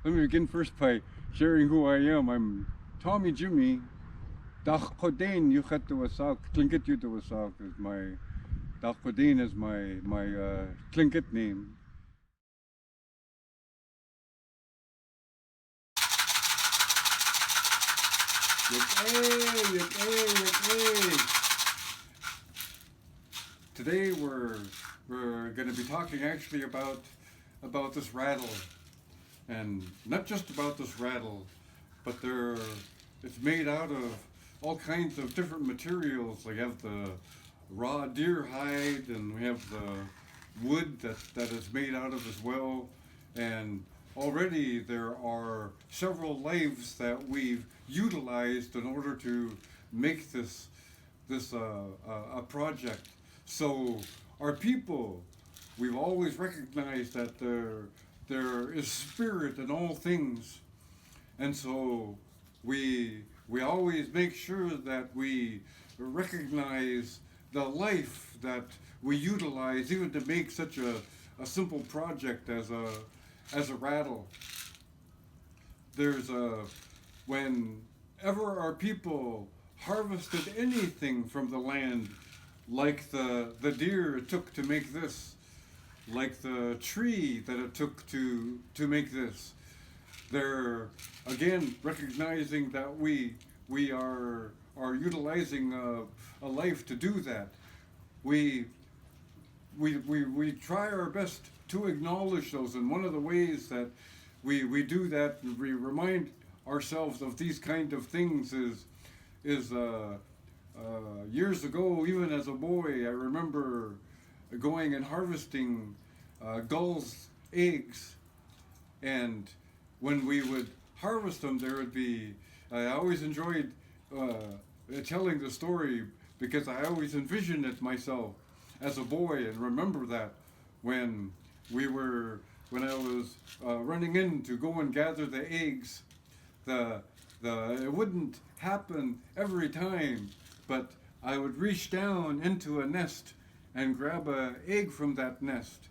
Let me begin first by sharing who I am. I'm Tommy Jimmy. Dachodain Yuchatuwasak, Tlingit Yutawasak is my Dachodain is my Tlingit name. Today we're going to be talking actually about this rattle, and not just about this rattle, but it's made out of all kinds of different materials. Like, you have the raw deer hide, and we have the wood that is made out of as well. And already there are several lives that we've utilized in order to make this a project. So our people, we've always recognized that there is spirit in all things, and so we always make sure that we recognize the life that we utilize even to make such a simple project as a rattle. There's a Whenever our people harvested anything from the land, like the deer it took to make this, like the tree that it took to make this, they're again recognizing that we are utilizing a life to do that. We we try our best to acknowledge those, and one of the ways that we do that, we remind ourselves of these kind of things is years ago, even as a boy, I remember going and harvesting gulls' eggs, and when we would harvest them, there would be. I always enjoyed telling the story because I always envisioned it myself as a boy, and remember that when we were when I was running in to go and gather the eggs, the it wouldn't happen every time, but I would reach down into a nest and grab a egg from that nest,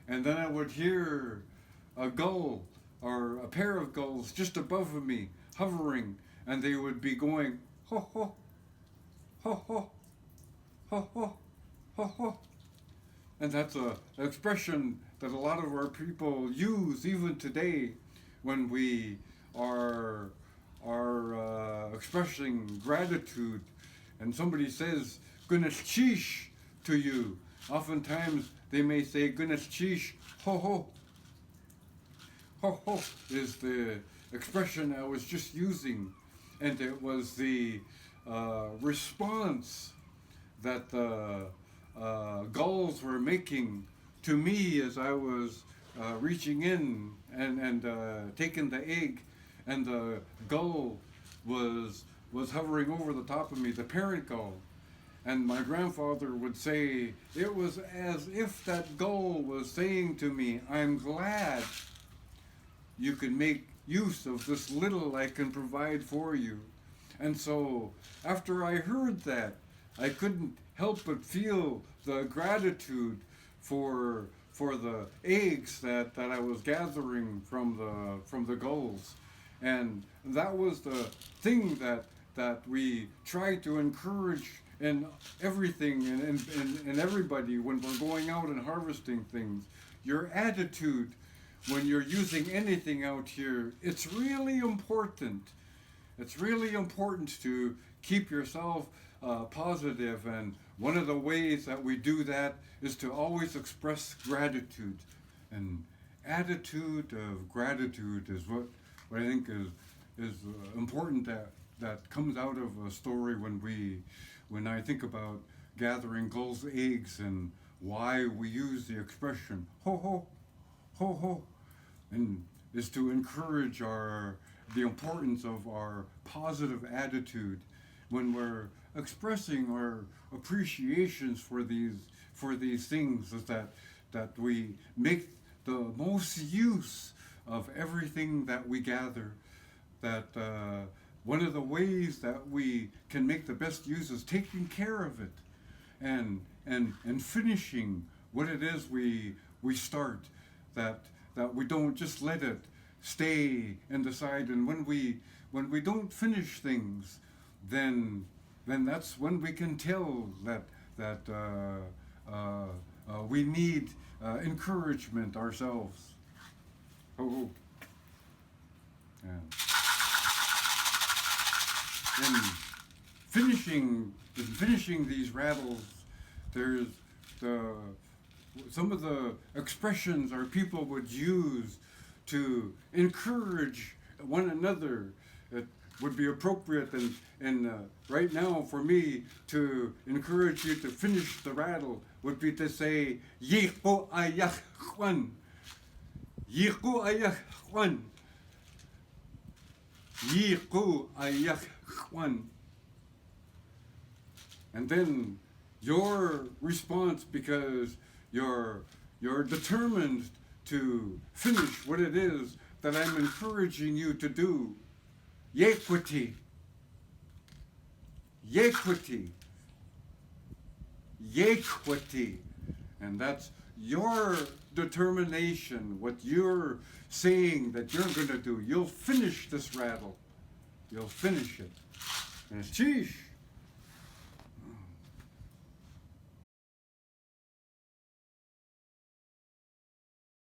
and then I would hear a gull or a pair of gulls just above me hovering, and they would be going ho ho ho ho ho ho ho ho, and that's a expression that a lot of our people use even today when we are expressing gratitude, and somebody says "goodness cheesh" to you. Oftentimes they may say "goodness cheesh ho ho ho ho" is the expression I was just using, and it was the response that the gulls were making to me as I was reaching in and taking the egg, and the gull was hovering over the top of me, the parent gull. And my grandfather would say it was as if that gull was saying to me, "I'm glad you can make use of this little I can provide for you." And so, after I heard that, I couldn't help but feel the gratitude for the eggs that I was gathering from the gulls. And that was the thing that we try to encourage in everything and everybody when we're going out and harvesting things. Your attitude when you're using anything out here, it's really important. It's really important to keep yourself positive, and one of the ways that we do that is to always express gratitude. And attitude of gratitude is what I think is important that comes out of a story when I think about gathering gulls' eggs and why we use the expression ho ho ho ho, and is to encourage the importance of our positive attitude when we're expressing our appreciations for these things, is that we make the most use of everything that we gather. That one of the ways that we can make the best use is taking care of it, and finishing what it is we start. That we don't just let it stay and decide. And when we don't finish things, then that's when we can tell that we need encouragement ourselves. Oh, yeah. In finishing these rattles, there's some of the expressions our people would use to encourage one another. It would be appropriate and right now for me to encourage you to finish the rattle would be to say Yiku ayah Juan. Yiku ayah Juan. Yiku ayah Juan. And then your response, because you're determined to finish what it is that I'm encouraging you to do. Yequity. Yequity. Yequity. And that's your determination, what you're saying that you're going to do. You'll finish this rattle. You'll finish it. And it's sheesh.